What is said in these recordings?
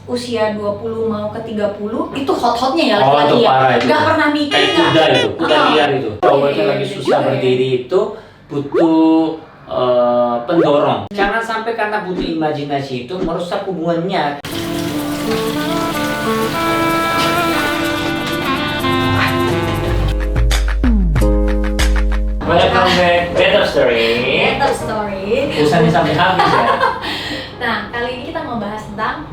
usia 20 mau ke 30 itu hot-hotnya ya Oh, laki-laki itu ya. parah itu. Gak pernah mikir Kayak nggak? kuda itu, kuda liar itu. Cowoknya lagi Iya, susah juga ya. berdiri itu butuh pendorong. Jangan sampai karena butuh imajinasi itu merusak hubungannya. Welcome back, Better Story. Better Story. Urusannya sampai habis ya. Nah, kali ini kita mau bahas tentang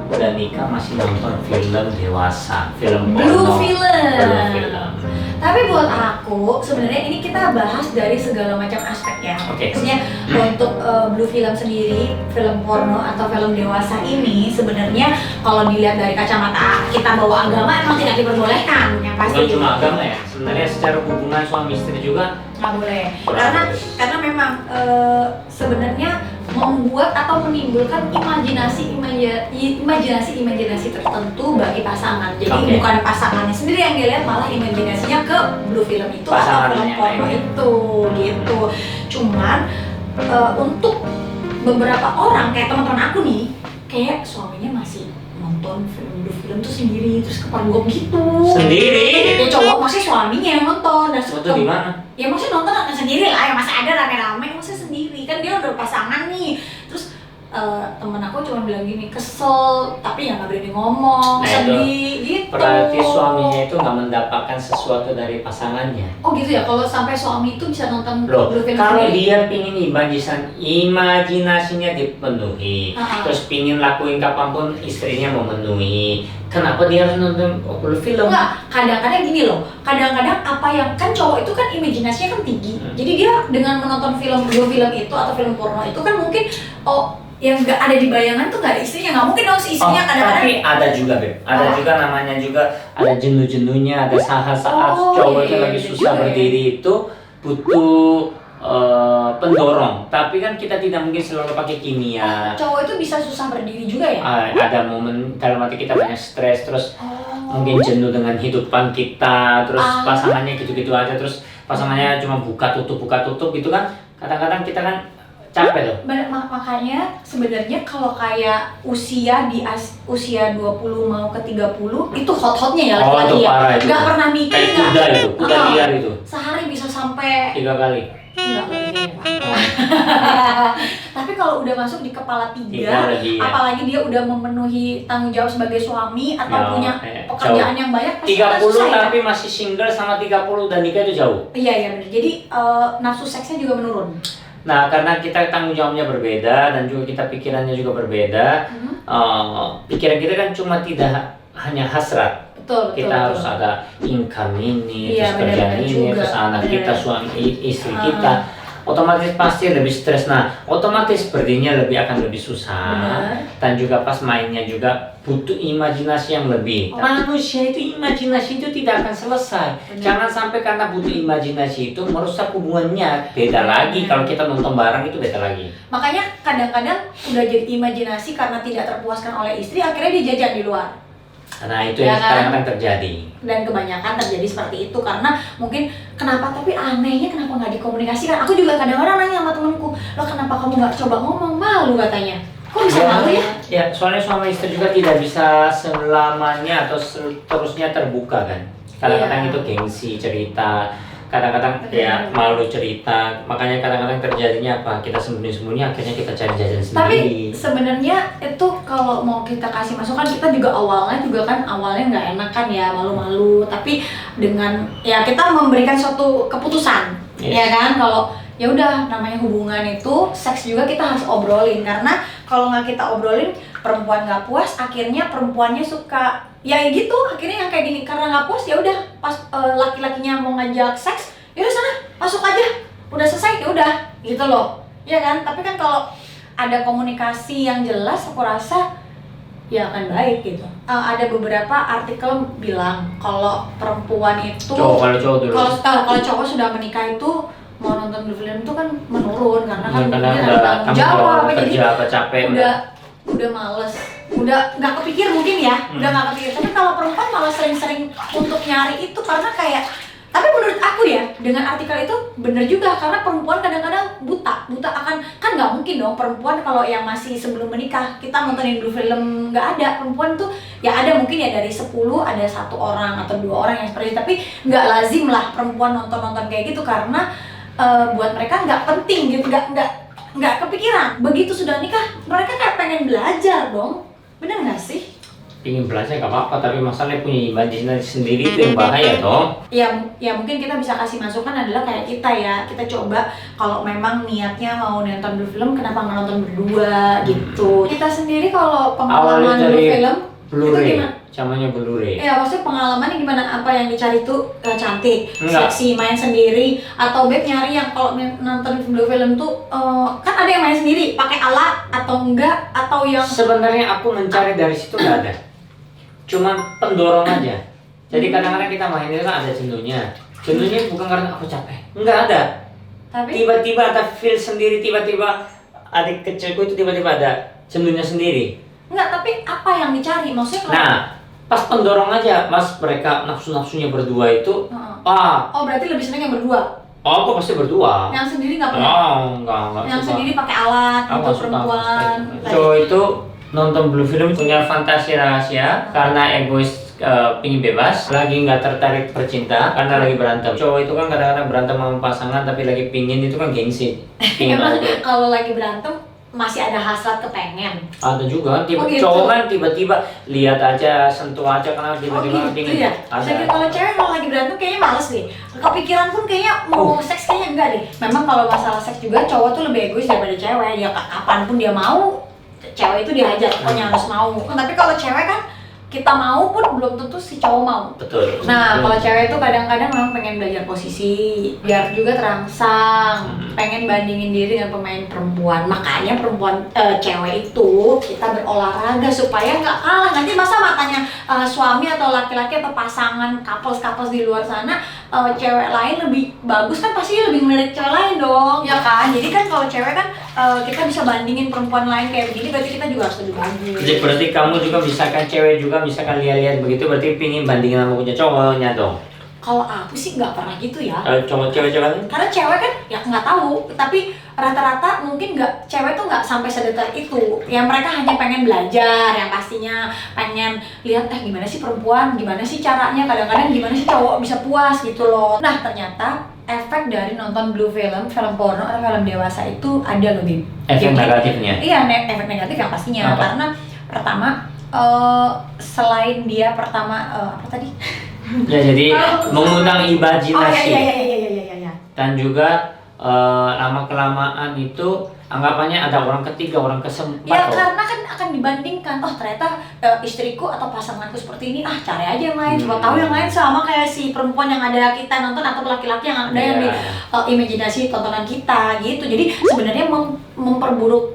Udah nikah masih nonton film dewasa, film Blue porno. film. Blue film. Tapi buat aku sebenarnya ini kita bahas dari segala macam aspek ya. Oke. Maksudnya untuk blue film sendiri, film porno atau film dewasa ini sebenarnya kalau dilihat dari kacamata kita bawa agama emang tidak diperbolehkan yang pasti. Bukan cuma agama ya, sebenarnya secara hubungan suami istri juga Nggak boleh. Kurang Karena memang sebenarnya membuat atau menimbulkan imajinasi tertentu bagi pasangan. Jadi Oke. bukan pasangannya sendiri yang dilihat, malah imajinasinya ke blue film itu atau Pasangannya film yang porno lain. itu gitu. Cuman untuk beberapa orang kayak teman-teman aku nih, kayak suaminya masih nonton blue film tuh sendiri terus kepergok gitu. sendiri. Ya cowok maksudnya suaminya yang nonton dan Itu di mana? ya maksudnya nonton akan sendiri lah, ya masa ada rame-rame, maksudnya sendiri kan dia udah pasangan nih. Terus temen aku cuma bilang gini, kesel tapi ya nggak berani ngomong, Nah, sedih gitu. Berarti suaminya itu nggak mendapatkan sesuatu dari pasangannya. Oh gitu ya, kalau sampai suami itu bisa nonton Loh, blue film kalau sendiri. dia pingin imajinasinya dipenuhi, terus pingin lakuin kapanpun istrinya memenuhi, kenapa dia harus nonton blue film? Enggak, kadang-kadang gini loh, kadang-kadang apa yang kan cowok itu kan imajinasinya kan tinggi. Jadi dia dengan menonton blue film itu atau film porno itu kan mungkin yang nggak ada di bayangan tuh nggak ada istrinya, nggak mungkin dong si istrinya kadang-kadang. Tapi ada juga Beb, ada juga namanya juga ada jenuh-jenuhnya, ada saat-saat cowok itu lagi susah berdiri itu butuh pendorong. Tapi kan kita tidak mungkin selalu pakai kimia. Cowok itu bisa susah berdiri juga ya? Ada momen dalam hati kita banyak stres, terus mungkin jenuh dengan hidupan kita, terus pasangannya gitu-gitu aja, terus pasangannya cuma buka tutup gitu kan. Kadang-kadang kita kan capek loh. Makanya sebenarnya kalau kayak usia di usia 20 mau ke 30 itu hot-hotnya ya laki-laki itu ya. parah itu. Nggak pernah mikir Kayak kuda itu, kuda liar itu. Sehari bisa sampai 3 kali. enggak lebih Pak. Tapi kalau udah masuk di kepala 3, Lagi, ya. apalagi dia udah memenuhi tanggung jawab sebagai suami atau Ya, punya pekerjaan yang banyak, pasti 30 susah ya. tapi masih single sama 30 dan nikah itu jauh. Iya benar. Jadi nafsu seksnya juga menurun. Nah, karena kita tanggung jawabnya berbeda dan juga kita pikirannya juga berbeda, pikiran kita kan cuma tidak hanya hasrat. Betul. Kita harus ada income ini, Iya, terus kerjaan benar-benar ini, juga. terus anak Benar. kita, suami istri kita. Otomatis pasti lebih stres. Nah, otomatis berdirinya akan lebih susah. Benar. Dan juga pas mainnya juga butuh imajinasi yang lebih. Manusia itu imajinasi itu tidak akan selesai. Benar. Jangan sampai karena butuh imajinasi itu merusak hubungannya. Beda lagi kalau kita nonton bareng, itu beda lagi. Makanya kadang-kadang udah jadi imajinasi karena tidak terpuaskan oleh istri, akhirnya dia jajan di luar. Nah, itu Ya yang kan? kadang-kadang terjadi. Dan kebanyakan terjadi seperti itu karena mungkin kenapa, tapi anehnya kenapa nggak dikomunikasikan. Aku juga kadang-kadang nanya sama temenku, lo kenapa kamu nggak coba ngomong, malu katanya. Kok bisa malu ya? Ya, soalnya suami istri juga tidak bisa selamanya atau terusnya terbuka kan. Kadang-kadang Iya. itu gengsi cerita, kadang-kadang ya malu cerita. Makanya kadang-kadang terjadinya apa? Kita sembunyi-sembunyi, akhirnya kita cari jajan Tapi sendiri. sebenarnya itu kalau mau kita kasih masukan, kita juga awalnya nggak enak kan ya, malu-malu. Tapi dengan ya kita memberikan suatu keputusan, Yes. ya kan? Kalau ya udah namanya hubungan itu seks juga kita harus obrolin, karena kalau nggak kita obrolin perempuan nggak puas, akhirnya perempuannya suka ya gitu, akhirnya yang kayak gini karena nggak puas ya udah pas laki-lakinya mau ngajak seks ya udah sana masuk aja, udah selesai ya udah gitu loh, ya kan? Tapi kan kalau ada komunikasi yang jelas, aku rasa ya akan baik gitu. Ada beberapa artikel bilang kalau perempuan itu Kalau cowok dulu. kalau cowok sudah menikah itu mau nonton film itu kan menurun karena kan Karena dia udah ada tanggung tanggung jawab, jawab, jadi kerja apa capek udah males, udah nggak kepikir mungkin ya, udah nggak kepikir. Tapi kalau perempuan malah sering-sering untuk nyari itu karena kayak Tapi menurut aku ya, dengan artikel itu bener juga, karena perempuan kadang-kadang buta akan, kan nggak mungkin dong perempuan kalau yang masih sebelum menikah kita nontonin dulu film, nggak ada. Perempuan tuh ya ada mungkin ya dari 10 ada 1 orang atau 2 orang yang seperti itu, tapi nggak lazim lah perempuan nonton kayak gitu, karena buat mereka nggak penting gitu, nggak kepikiran. Begitu sudah nikah mereka kayak pengen belajar dong, bener nggak sih? Ingin belajar gak apa-apa, tapi masalahnya punya imajinasi sendiri itu yang bahaya dong. Ya mungkin kita bisa kasih masukan adalah kayak kita ya, kita coba kalau memang niatnya mau nonton dulu film, kenapa nggak nonton berdua gitu. Kita sendiri kalau pengalaman dulu film Blu-ray, itu gimana? Zamannya Blu-ray. Ya maksudnya pengalamannya gimana, apa yang dicari tuh cantik, Enggak. seksi, main sendiri, atau Beb nyari yang kalau nonton dulu film tuh kan ada yang main sendiri pakai alat atau enggak, atau yang Sebenarnya aku mencari dari situ nggak ada, cuma pendorong aja. Jadi kadang-kadang kita main itu kan ada jenuhnya bukan karena aku capek, nggak ada. tapi Tiba-tiba ada feel sendiri, tiba-tiba adik kecilku itu tiba-tiba ada jenuhnya sendiri. enggak, tapi apa yang dicari maksudnya kalau Nah, pas pendorong aja, mas mereka nafsu-nafsunya berdua itu, Heeh. Oh berarti lebih seneng yang berdua, aku pasti berdua. yang sendiri nggak pernah? Enggak Yang suka. sendiri pakai alat Aku untuk nggak suka. perempuan. Cowok itu nonton blue film punya fantasi rahasia karena egois, pingin bebas, lagi nggak tertarik bercinta karena lagi berantem. Cowok itu kan kadang-kadang berantem sama pasangan tapi lagi pingin itu kan gengsi. Pingin Emang aja. kalau lagi berantem masih ada hasrat kepengen. Ada juga tiba Oh, gitu. cowok kan tiba-tiba lihat aja, sentuh aja karena Oh tiba-tiba gitu pingin. ya. Ada. Saya kira kalau cewek kalau lagi berantem kayaknya males deh. Kepikiran pun kayaknya mau seks kayaknya enggak deh. Memang kalau masalah seks juga cowok tuh lebih egois daripada cewek. Dia kapanpun dia mau, cewek itu dihajar, pokoknya harus mau. Tapi kalau cewek kan kita mau pun belum tentu si cowok mau. Betul. Nah, Betul. kalau cewek itu kadang-kadang memang pengen belajar posisi, biar juga terangsang, pengen bandingin diri dengan pemain perempuan. Makanya cewek itu kita berolahraga supaya nggak kalah. Nanti masa matanya suami atau laki-laki atau pasangan couples di luar sana, cewek lain lebih bagus kan pasti lebih melirik cewek lain dong, ya kan? Jadi kan kalau cewek kan kita bisa bandingin perempuan lain kayak begini, berarti kita juga harus lebih bagus. Jadi berarti kamu juga misalkan cewek juga misalkan lihat-lihat begitu berarti pingin bandingin sama punya cowoknya dong. Kalau aku sih nggak pernah gitu ya. Cowok cewek-cewek lain? Karena cewek kan ya nggak tahu, tapi rata-rata mungkin nggak, cewek tuh nggak sampai sedetail itu. Yang mereka hanya pengen belajar, yang pastinya pengen lihat gimana sih perempuan, gimana sih caranya, kadang-kadang gimana sih cowok bisa puas gitu loh. Nah ternyata efek dari nonton blue film porno atau film dewasa itu ada loh, Bim. Efek Jadi, negatifnya? Iya, efek negatif yang pastinya. Apa? Karena pertama selain dia apa tadi? Ya jadi mengundang imajinasi. Iya. Dan juga lama kelamaan itu anggapannya ada orang ketiga, orang keempat. Ya kok. karena kan akan dibandingkan, oh ternyata istriku atau pasanganku seperti ini, cari aja yang lain, coba tahu yang lain sama kayak si perempuan yang ada kita nonton atau laki-laki yang ada yang di imajinasi tontonan kita gitu. Jadi sebenarnya memperburuk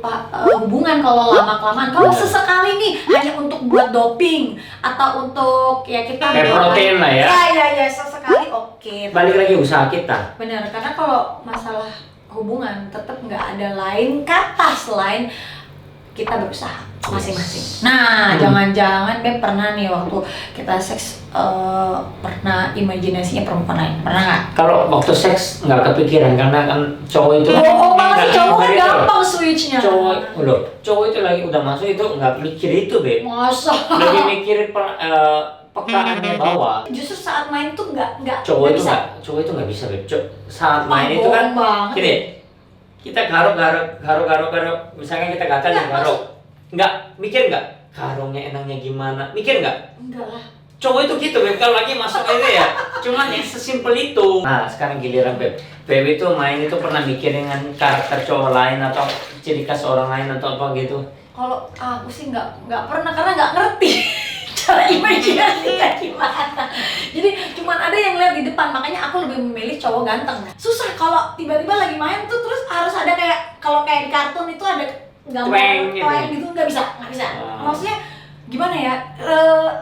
hubungan kalau lama kelamaan. Kalau sesekali nih hanya untuk buat doping atau untuk ya kita Kayak protein lah ya. Ya sesekali oke. Balik lagi usaha kita. Benar, karena kalau masalah hubungan tetap nggak ada lain kata selain kita berusaha masing-masing. Nah, jangan-jangan Beb pernah nih waktu kita seks pernah imajinasinya perempuan lain, pernah nggak? Kalau waktu seks nggak kepikiran karena kan cowok itu. Malah si cowok kan nggak- gampang switchnya. Cowok itu lagi udah masuk itu nggak mikir itu, Beb. Masa? Lebih mikirin pekaannya bawah. Justru saat main tuh nggak Cowok itu bisa. nggak bisa, Beb. Saat main itu kan Bohong banget. gini, kita garuk, misalnya kita gatal nih garuk, nggak mikir nggak garungnya enaknya gimana, mikir nggak? Enggak lah. Cowok itu gitu, Beb, kalau lagi masuk itu ya cuman yang sesimpel itu. Nah sekarang giliran Beb itu main itu pernah mikir dengan karakter cowok lain atau ciri khas orang lain atau apa gitu? Kalau aku sih nggak pernah, karena nggak ngerti cara imajinasinya gimana. Jadi cuman ada yang lihat di depan, makanya aku lebih memilih cowok ganteng. Susah kalau tiba-tiba lagi main tuh terus harus ada kayak kalau kayak di kartun itu ada gambar Tweng tweng gitu. gitu, nggak bisa. Maksudnya gimana ya?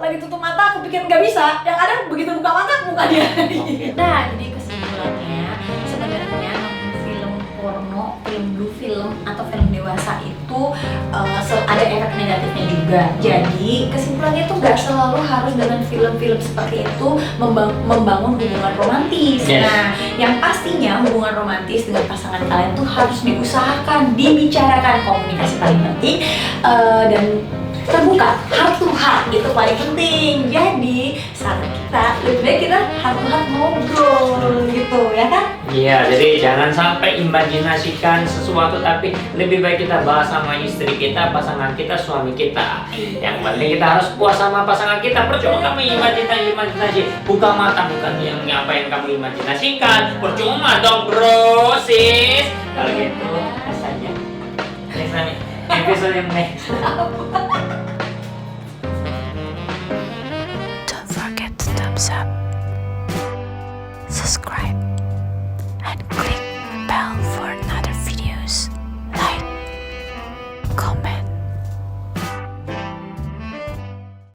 Lagi tutup mata aku pikir nggak bisa, yang ada begitu buka mata muka dia. Oke. Nah jadi kesimpulannya sebenarnya nonton film porno film atau film dewasa itu ada efek negatifnya juga. Jadi kesimpulannya tuh gak selalu harus dengan film-film seperti itu membangun hubungan romantis. Yes. Nah, yang pastinya hubungan romantis dengan pasangan kalian tuh harus diusahakan, dibicarakan, komunikasi paling penting, dan terbuka, heart to heart itu paling penting. Jadi saran kita lebih baik kita heart to heart ngobrol gitu ya kan? Iya, jadi jangan sampai imajinasikan sesuatu, tapi lebih baik kita bahas sama istri kita, pasangan kita, suami kita. Yang penting kita harus puas sama pasangan kita. Percuma kamu imajinasi, buka mata bukan yang apa yang kamu imajinasikan. Percuma dong bro, sis. Kalau gitu, rasanya next time, episode yang next. Don't forget to thumbs up, subscribe, and